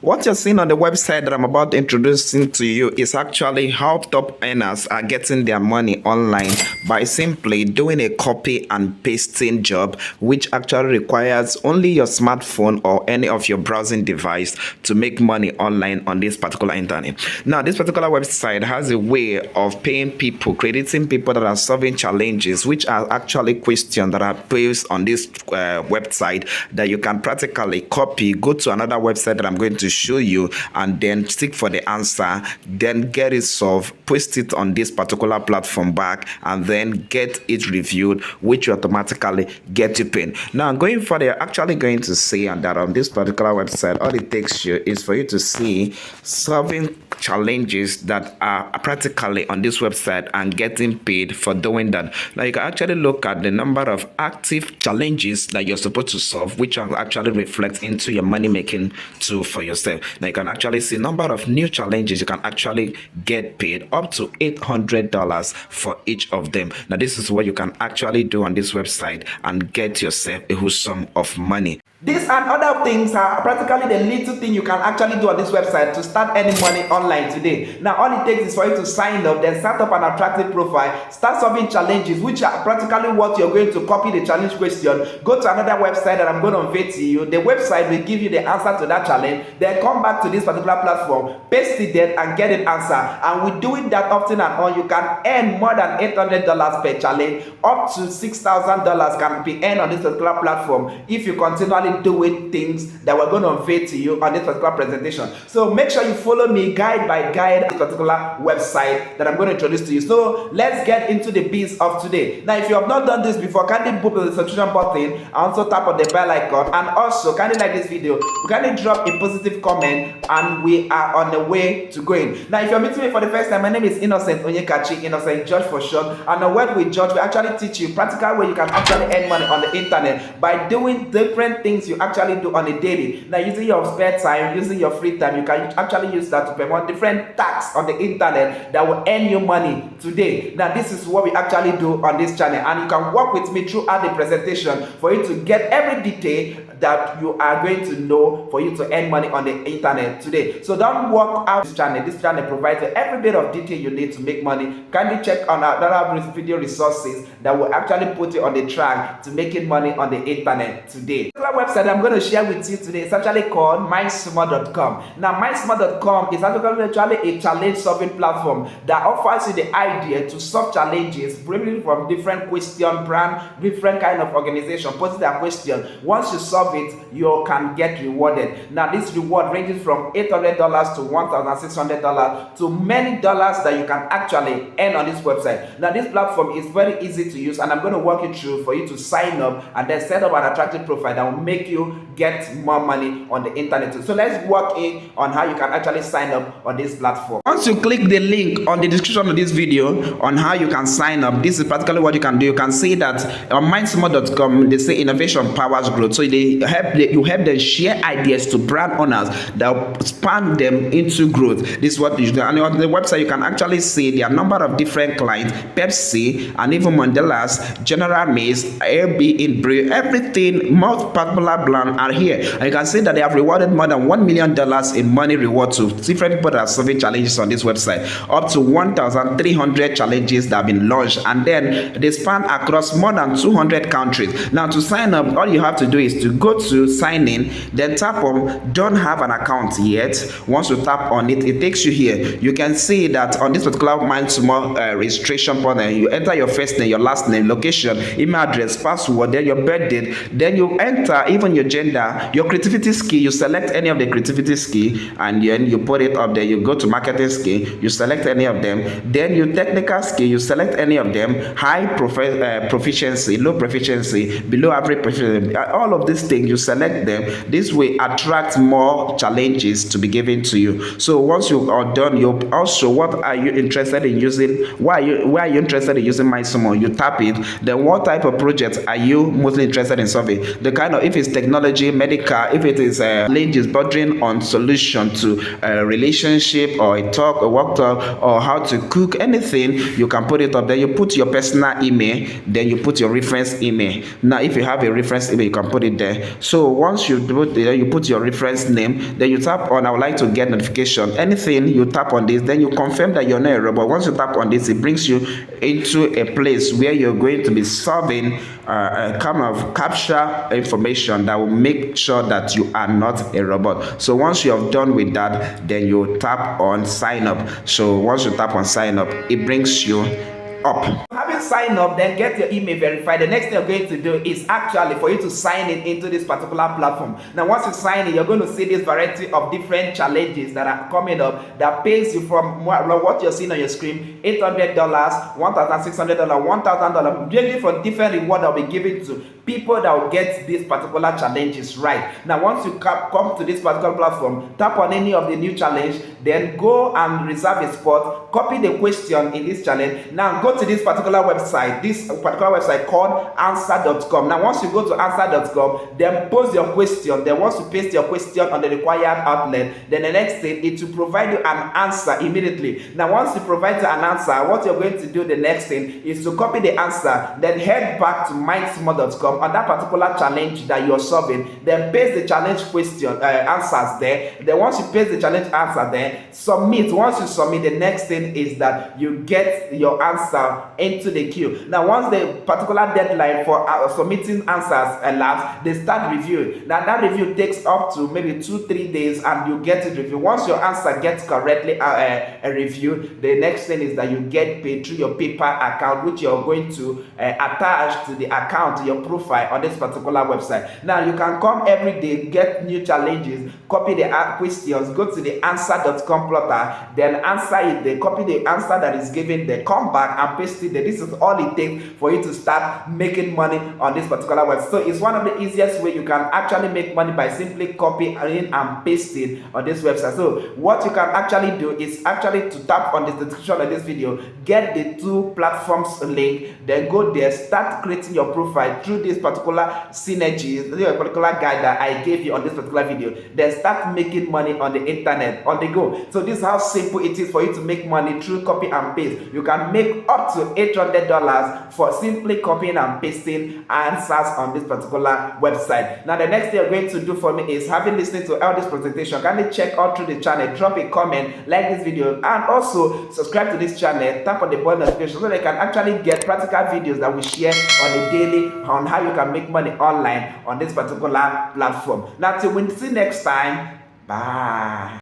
What you're seeing on the website that I'm about introducing to you is actually how top earners are getting their money online by simply doing a copy and pasting job, which actually requires only your smartphone or any of your browsing device to make money online on this particular internet. Now, this particular website has a way of paying people, crediting people that are solving challenges, which are actually questions that are posed on this website that you can practically copy, go to another website that I'm going to show you, and then seek for the answer, then get it solved, post it on this particular platform back, and then get it reviewed, which will automatically get you paid. Now, going further, you're actually going to see that on this particular website, all it takes you is for you to see solving challenges that are practically on this website and getting paid for doing that. Now, you can actually look at the number of active challenges that you're supposed to solve, which will actually reflect into your money making tool for yourself. Now, you can actually see number of new challenges. You can actually get paid up to $800 for each of them. Now, this is what you can actually do on this website and get yourself a whole sum of money. This and other things are practically the little thing you can actually do on this website to start earning money online today. Now, all it takes is for you to sign up, then set up an attractive profile, start solving challenges, which are practically what you're going to copy the challenge question, go to another website that I'm going to unveil to you. The website will give you the answer to that challenge, then come back to this particular platform, paste it there, and get an answer. And with doing that often and on, you can earn more than $800 per challenge. Up to $6,000 can be earned on this particular platform if you continually doing things that we're going to unveil to you on this particular presentation. So make sure you follow me guide by guide this particular website that I'm going to introduce to you. So let's get into the biz of today. Now, if you have not done this before, kindly book the subscription button and also tap on the bell icon, and also kindly like this video, kindly drop a positive comment, and we are on the way to going. Now, if you're meeting me for the first time, my name is Innocent Onyekachi, Innocent George for short, and the word with George, we actually teach you practical way you can actually earn money on the internet by doing different things you actually do on a daily. Now, using your spare time, using your free time, you can actually use that to perform different tasks on the internet that will earn you money today. Now, this is what we actually do on this channel, and you can work with me throughout the presentation for you to get every detail that you are going to know for you to earn money on the internet today. So don't work out this channel. This channel provides you every bit of detail you need to make money. Kindly check on our other video resources that will actually put you on the track to making money on the internet today. The website I'm going to share with you today is actually called MindSmart.com. Now, MindSmart.com is actually a challenge solving platform that offers you the idea to solve challenges bringing from different question brand, different kind of organization, posting their question. Once you solve it, you can get rewarded. Now, this reward ranges from $800 to $1,600 to many dollars that you can actually earn on this website. Now, this platform is very easy to use, and I'm going to walk you through for you to sign up and then set up an attractive profile that will make you get more money on the internet too. So let's walk in on how you can actually sign up on this platform. Once you click the link on the description of this video on how you can sign up, this is practically what you can do. You can see that on MindSmart.com, they say innovation powers growth. So you help them share ideas to brand owners that span them into growth. This is what you do. And on the website, you can actually see there are a number of different clients, Pepsi, and even Mandela's, General Mills, Airbnb, everything, most popular brand are here. And you can see that they have rewarded more than $1 million in money reward to different people that are solving challenges on this website. Up to 1,300 challenges that have been launched, and then they span across more than 200 countries. Now, to sign up, all you have to do is to go to sign in, then tap on don't have an account yet. Once you tap on it, it takes you here. You can see that on this particular MindSmart registration panel, you enter your first name, your last name, location, email address, password, then your birth date, then you enter even your gender, your creativity skill. You select any of the creativity skill, and then you put it up there. You go to marketing skill, you select any of them, then your technical skill, you select any of them, high proficiency, low proficiency, below average proficiency, all of these things, you select them. This will attract more challenges to be given to you. So once you are done, you also, what are you interested in using? Why are you interested in using MindSmart? You tap it. Then what type of project are you mostly interested in solving? The kind of, if it's is technology, medical, if it is challenges bordering on solution to a relationship or a talk, a work talk, or how to cook, anything, you can put it up there. You put your personal email, then you put your reference email. Now if you have a reference email, you can put it there. So once you put there, you put your reference name, then you tap on I would like to get notification. Anything, you tap on this, then you confirm that you're not a robot. Once you tap on this, it brings you into a place where you're going to be solving a kind of capture information that will make sure that you are not a robot. So once you have done with that, then you tap on sign up. So once you tap on sign up, it brings you up. Having signed up, then get your email verified. The next thing you're going to do is actually for you to sign in into this particular platform. Now once you sign in, you're going to see this variety of different challenges that are coming up that pays you from what you're seeing on your screen, $800, $1,600, $1,000, really for different reward that will be given to people that will get these particular challenges right. Now once you come to this particular platform, tap on any of the new challenge, then go and reserve a spot, copy the question in this challenge. Now go to this particular website called answer.com. Now once you go to answer.com, then post your question. Then once you paste your question on the required outlet, then the next thing is to provide you an answer immediately. Now once you provide an answer, what you're going to do the next thing is to copy the answer, then head back to mindsmall.com on that particular challenge that you're solving, then paste the challenge question answers there. Then once you paste the challenge answer there, submit. Once you submit, the next thing is that you get your answer into the queue. Now once the particular deadline for submitting answers elapsed, they start reviewing. Now that review takes up to maybe 2-3 days and you get it reviewed. Once your answer gets correctly reviewed, the next thing is that you get paid through your PayPal account, which you're going to attach to the account, your profile on this particular website. Now you can come every day, get new challenges, copy the questions, go to the answer.com plotter, then answer it, they copy the answer that is given, they come back and paste it there. This is all it takes for you to start making money on this particular website. So it's one of the easiest way you can actually make money by simply copying and pasting on this website. So what you can actually do is actually to tap on the description of this video, get the two platforms link, then go there, start creating your profile through this particular synergy, the particular guide that I gave you on this particular video, then start making money on the internet on the go. So this is how simple it is for you to make money through copy and paste. You can make up to $800 for simply copying and pasting answers on this particular website. Now the next thing you're going to do for me is, having listened to all this presentation, kindly check out through the channel, drop a comment, like this video, and also subscribe to this channel, tap on the bell notification so they can actually get practical videos that we share on a daily on how you can make money online on this particular platform. Now till we see next time, bye.